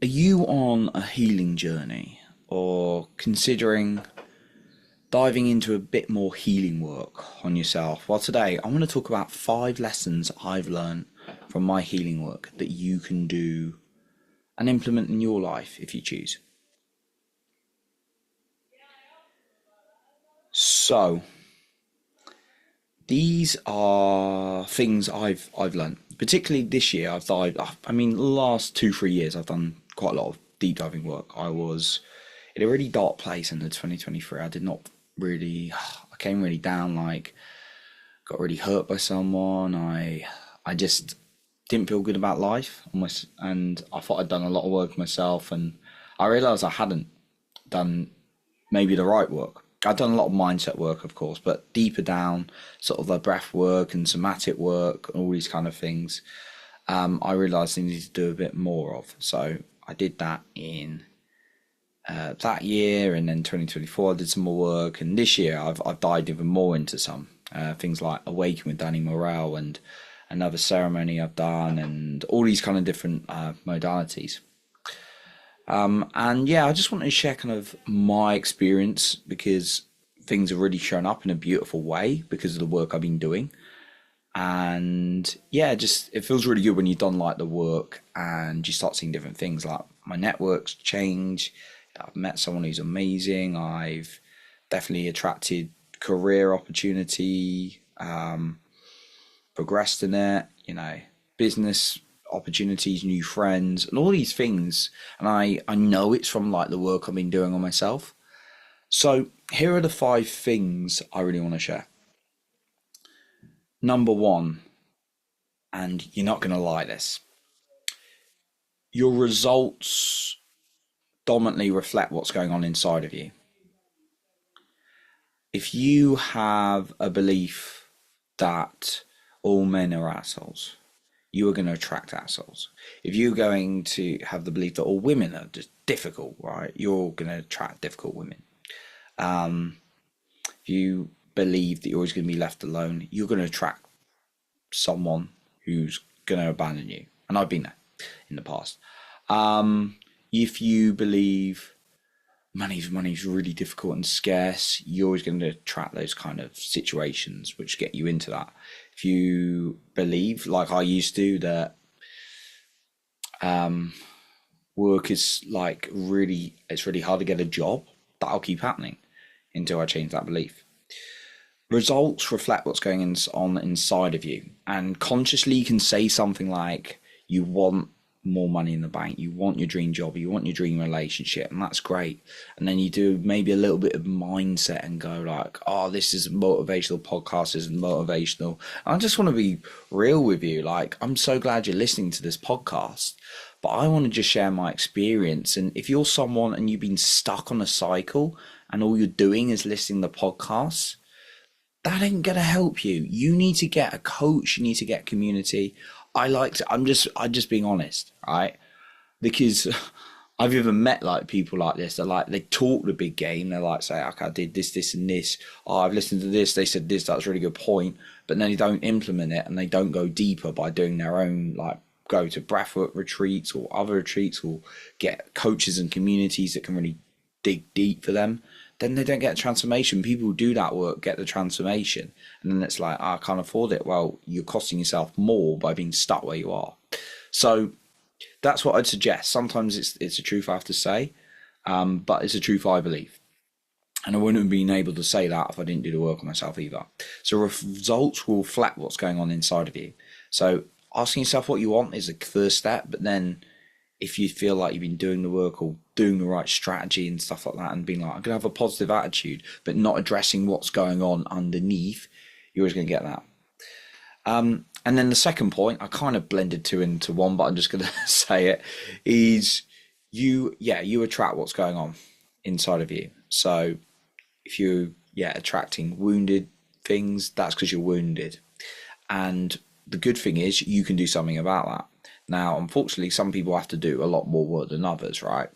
Are you on a healing journey or considering diving into a bit more healing work on yourself? Well, today I want to talk about 5 lessons I've learned from my healing work that you can do and implement in your life if you choose. So, these are things I've learned, particularly this year. I've dived. I mean, the last 2 3 years, I've done quite a lot of deep diving work. I was in a really dark place in the 2023. I did not really. I came really down. Like, got really hurt by someone. I just didn't feel good about life, almost, and I thought I'd done a lot of work myself, and I realised I hadn't done maybe the right work. I've done a lot of mindset work, of course, but deeper down, sort of the breath work and somatic work, and all these kind of things, I realised I needed to do a bit more of. So I did that in that year, and then 2024 I did some more work, and this year I've dived even more into some things like Awaken with Danny Morale and another ceremony I've done, and all these kind of different modalities. And yeah, I just wanted to share kind of my experience because things have really shown up in a beautiful way because of the work I've been doing. And yeah, just it feels really good when you've done like the work and you start seeing different things. Like my networks change. I've met someone who's amazing. I've definitely attracted career opportunity, progressed in it, business opportunities, new friends, and all these things. And I know it's from like the work I've been doing on myself. So here are the 5 things I really want to share. Number one, and you're not going to like this, your results dominantly reflect what's going on inside of you. If you have a belief that all men are assholes, you are going to attract assholes. If you're going to have the belief that all women are just difficult, right, you're going to attract difficult women. If you believe that you're always going to be left alone, you're going to attract someone who's going to abandon you. And I've been there in the past. If you believe money's really difficult and scarce, you're always going to attract those kind of situations which get you into that. If you believe, like I used to, that work is like really, it's really hard to get a job, that'll keep happening until I change that belief. Results reflect what's going on inside of you, and consciously you can say something like you want more money in the bank, you want your dream job, you want your dream relationship, and that's great. And then you do maybe a little bit of mindset and go like, oh, this is a motivational podcast, this is motivational. And I just want to be real with you. Like, I'm so glad you're listening to this podcast, but I want to just share my experience. And if you're someone and you've been stuck on a cycle and all you're doing is listening to podcasts, that ain't gonna help you. You need to get a coach, you need to get community. I'm just being honest, right? Because I've even met like people like this. They're like, they talk the big game. They're like, say, okay, I did this, and this. Oh, I've listened to this. They said this. That's a really good point. But then they don't implement it, and they don't go deeper by doing their own, like, go to breathwork retreats or other retreats, or get coaches and communities that can really dig deep for them. Then they don't get a transformation. People who do that work get the transformation, and then it's like, oh, I can't afford it. Well, you're costing yourself more by being stuck where you are. So that's what I'd suggest. Sometimes it's a truth I have to say, but it's a truth I believe. And I wouldn't have been able to say that if I didn't do the work on myself either. So results will reflect what's going on inside of you. So asking yourself what you want is the first step, but then if you feel like you've been doing the work or doing the right strategy and stuff like that, and being like, I'm going to have a positive attitude, but not addressing what's going on underneath, you're always going to get that. And then the second point, I kind of blended two into one, but I'm just going to say it, is you attract what's going on inside of you. So if you, attracting wounded things, that's because you're wounded. And the good thing is you can do something about that. Now, unfortunately, some people have to do a lot more work than others, right?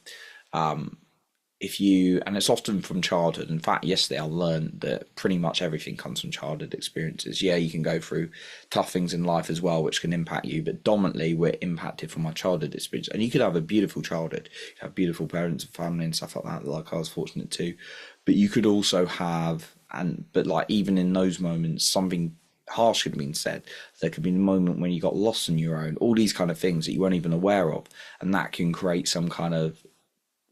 and it's often from childhood. In fact, yesterday I learned that pretty much everything comes from childhood experiences. Yeah, you can go through tough things in life as well, which can impact you, but dominantly we're impacted from our childhood experience. And you could have a beautiful childhood, you have beautiful parents and family and stuff like that, like I was fortunate to. But you could also have, but like even in those moments, something harsh could have been said. There could be a moment when you got lost on your own, all these kind of things that you weren't even aware of, and that can create some kind of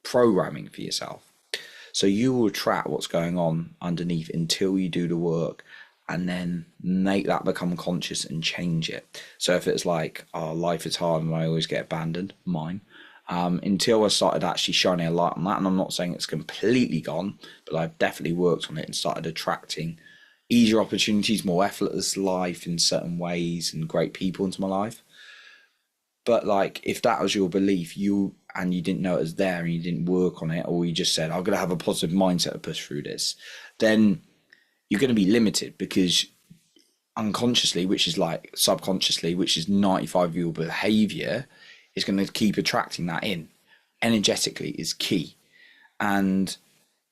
programming for yourself. So you will track what's going on underneath until you do the work and then make that become conscious and change it. So if it's like, oh, life is hard and I always get abandoned, mine. Until I started actually shining a light on that, and I'm not saying it's completely gone, but I've definitely worked on it and started attracting easier opportunities, more effortless life in certain ways, and great people into my life. But like, if that was your belief, you didn't know it was there and you didn't work on it, or you just said, "I'm gonna have a positive mindset to push through this," then you're going to be limited because unconsciously, which is like subconsciously, which is 95 of your behavior, is going to keep attracting that in. Energetically is key. And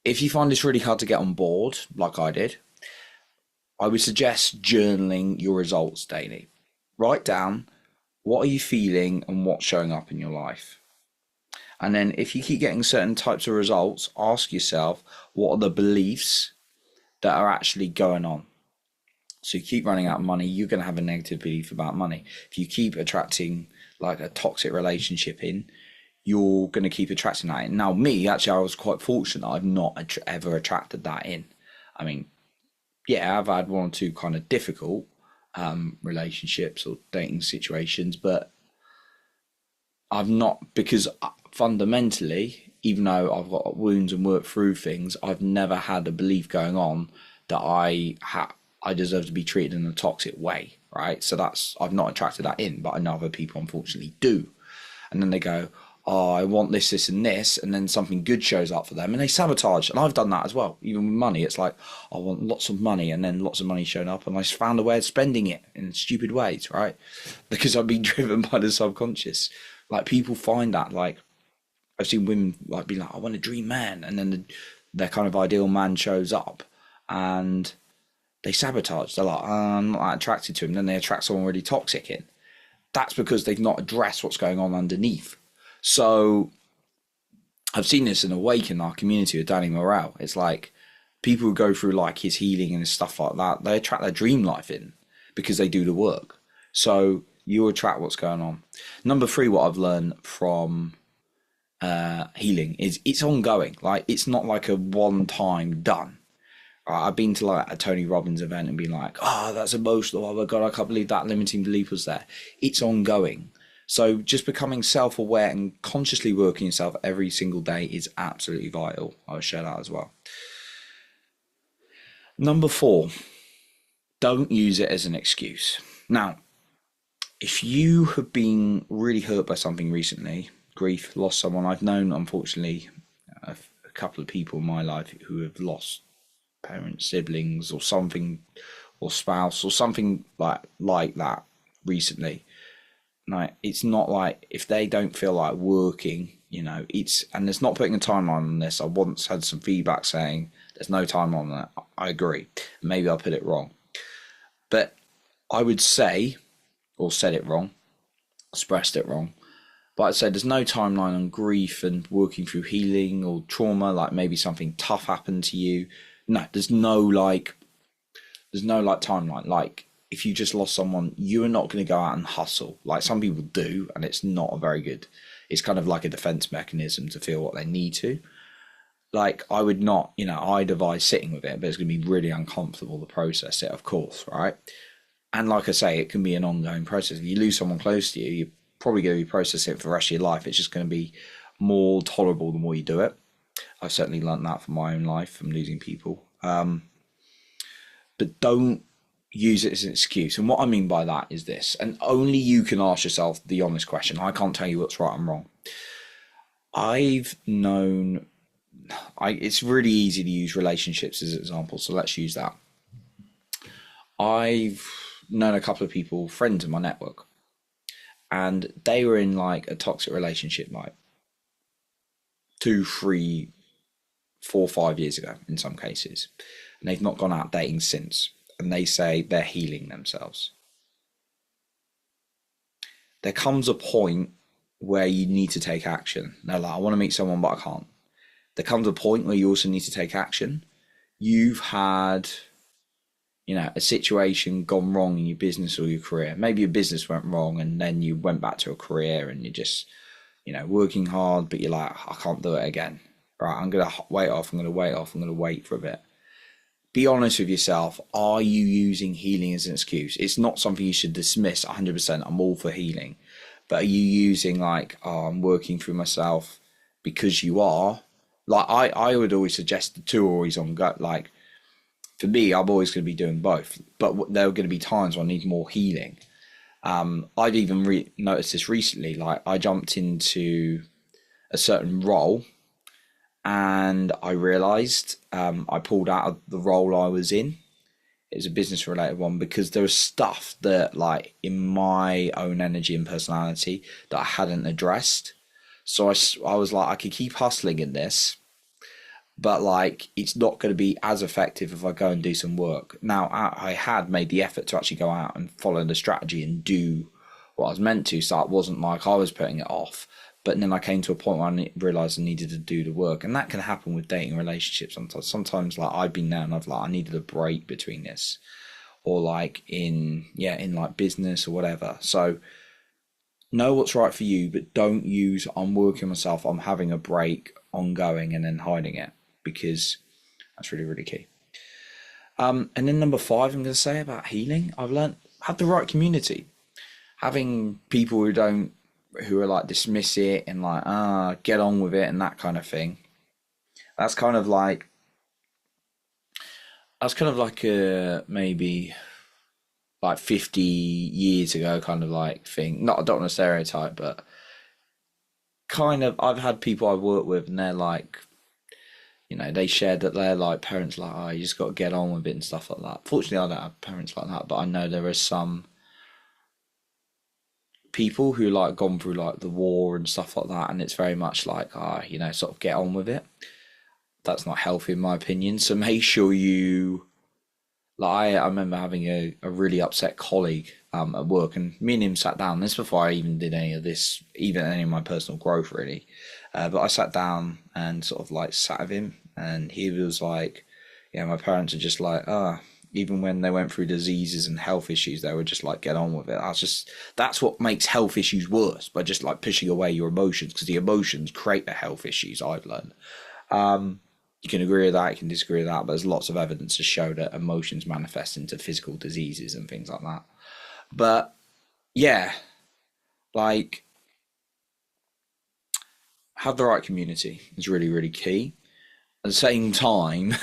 if you find this really hard to get on board, like I did, I would suggest journaling your results daily. Write down what are you feeling and what's showing up in your life. And then if you keep getting certain types of results, ask yourself what are the beliefs that are actually going on. So you keep running out of money, you're going to have a negative belief about money. If you keep attracting like a toxic relationship in, you're going to keep attracting that in. Now, me, actually, I was quite fortunate. I've not ever attracted that in. I mean, yeah, I've had one or two kind of difficult relationships or dating situations, but I've not, because fundamentally, even though I've got wounds and worked through things, I've never had a belief going on that I deserve to be treated in a toxic way, right? So that's, I've not attracted that in, but I know other people unfortunately do. And then they go, oh, I want this, this, and this, and then something good shows up for them, and they sabotage. And I've done that as well. Even with money, it's like I want lots of money, and then lots of money showing up, and I just found a way of spending it in stupid ways, right? Because I've been driven by the subconscious. Like people find that, like I've seen women like be like, I want a dream man, and then their kind of ideal man shows up, and they sabotage. They're like, I'm not that attracted to him. Then they attract someone really toxic in. That's because they've not addressed what's going on underneath. So I've seen this in Awake in our community with Danny Morale. It's like people who go through like his healing and stuff like that, they attract their dream life in because they do the work. So you attract what's going on. Number three, what I've learned from healing is it's ongoing. Like it's not like a one time done. I've been to like a Tony Robbins event and been like, oh, that's emotional. Oh my God, I can't believe that limiting belief was there. It's ongoing. So just becoming self-aware and consciously working yourself every single day is absolutely vital. I will share that as well. Number four, don't use it as an excuse. Now, if you have been really hurt by something recently, grief, lost someone, I've known, unfortunately, a couple of people in my life who have lost parents, siblings, or something, or spouse, or something like that recently. Like it's not like if they don't feel like working, it's and there's not putting a timeline on this. I once had some feedback saying there's no time on that. I agree. Maybe I put it wrong, but I would say, or said it wrong, expressed it wrong. But I'd say there's no timeline on grief and working through healing or trauma. Like maybe something tough happened to you. No, there's no timeline. Like if you just lost someone, you are not going to go out and hustle. Like some people do, and it's not a very good. It's kind of like a defense mechanism to feel what they need to. Like I would not, I'd advise sitting with it, but it's going to be really uncomfortable to process it, of course, right? And like I say, it can be an ongoing process. If you lose someone close to you, you're probably going to be processing it for the rest of your life. It's just going to be more tolerable the more you do it. I've certainly learned that from my own life, from losing people. But don't use it as an excuse. And what I mean by that is this, and only you can ask yourself the honest question. I can't tell you what's right and wrong. I've known, it's really easy to use relationships as an example. So let's use that. I've known a couple of people, friends in my network, and they were in like a toxic relationship, like 2, 3 4 or 5 years ago in some cases, and they've not gone out dating since, and they say they're healing themselves. There comes a point where you need to take action. They're like, I want to meet someone, but I can't. There comes a point where you also need to take action. You've had, a situation gone wrong in your business or your career. Maybe your business went wrong and then you went back to a career and you're just, working hard, but you're like, I can't do it again. Right, I'm going to wait off. I'm going to wait off. I'm going to wait for a bit. Be honest with yourself. Are you using healing as an excuse? It's not something you should dismiss 100%. I'm all for healing. But are you using like, oh, I'm working through myself because you are? Like, I would always suggest the two are always on gut. Like, for me, I'm always going to be doing both. But there are going to be times where I need more healing. I've even noticed this recently. Like, I jumped into a certain role and I realized I pulled out of the role I was in. It was a business related one because there was stuff that, like, in my own energy and personality that I hadn't addressed. So I was like, I could keep hustling in this, but like, it's not going to be as effective if I go and do some work. Now, I had made the effort to actually go out and follow the strategy and do what I was meant to. So it wasn't like I was putting it off. But then I came to a point where I realised I needed to do the work, and that can happen with dating relationships sometimes. Sometimes, like, I've been there and I needed a break between this, or like in like business or whatever. So know what's right for you, but don't use I'm working myself, I'm having a break, ongoing, and then hiding it, because that's really, really key. And then number 5, I'm going to say about healing. I've learned have the right community, having people who are like dismiss it and like get on with it and that kind of thing. That's kind of like a maybe like 50 years ago kind of like thing. Not I don't want to stereotype, but kind of I've had people I've worked with and they're like, they shared that their like parents like, oh, you just got to get on with it and stuff like that. Fortunately, I don't have parents like that, but I know there are some people who like gone through like the war and stuff like that, and it's very much like sort of get on with it. That's not healthy in my opinion. So make sure you like I remember having a really upset colleague at work, and me and him sat down. This before I even did any of this, even any of my personal growth really. But I sat down and sort of like sat with him, and he was like, yeah, my parents are just like, even when they went through diseases and health issues, they would just like get on with it. That's what makes health issues worse, by just like pushing away your emotions, because the emotions create the health issues, I've learned. You can agree with that, you can disagree with that, but there's lots of evidence to show that emotions manifest into physical diseases and things like that. But yeah, like, have the right community is really, really key. At the same time,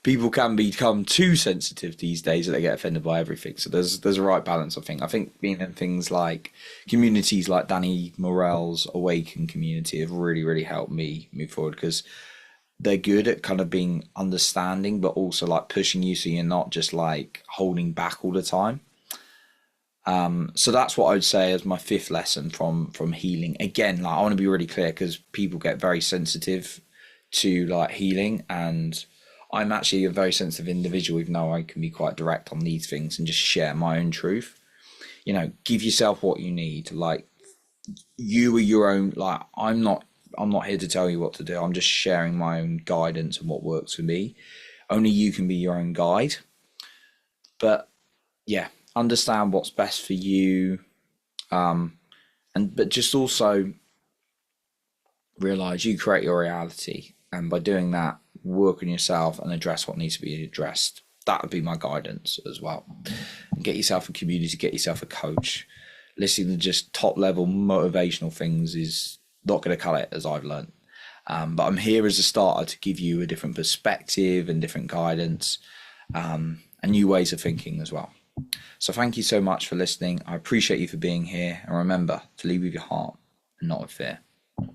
people can become too sensitive these days that they get offended by everything. So there's a right balance, I think. I think being in things like communities like Danny Morell's Awaken community have really, really helped me move forward, because they're good at kind of being understanding, but also like pushing you so you're not just like holding back all the time. So that's what I would say as my 5th lesson from healing. Again, like, I want to be really clear, because people get very sensitive to like healing, and I'm actually a very sensitive individual, even though I can be quite direct on these things and just share my own truth. Give yourself what you need. Like, you are your own, like, I'm not here to tell you what to do. I'm just sharing my own guidance and what works for me. Only you can be your own guide. But yeah, understand what's best for you. But just also realize you create your reality. And by doing that, work on yourself and address what needs to be addressed. That would be my guidance as well. And get yourself a community, get yourself a coach. Listening to just top level motivational things is not going to cut it, as I've learned. But I'm here as a starter to give you a different perspective and different guidance, and new ways of thinking as well. So thank you so much for listening. I appreciate you for being here. And remember to lead with your heart and not with fear.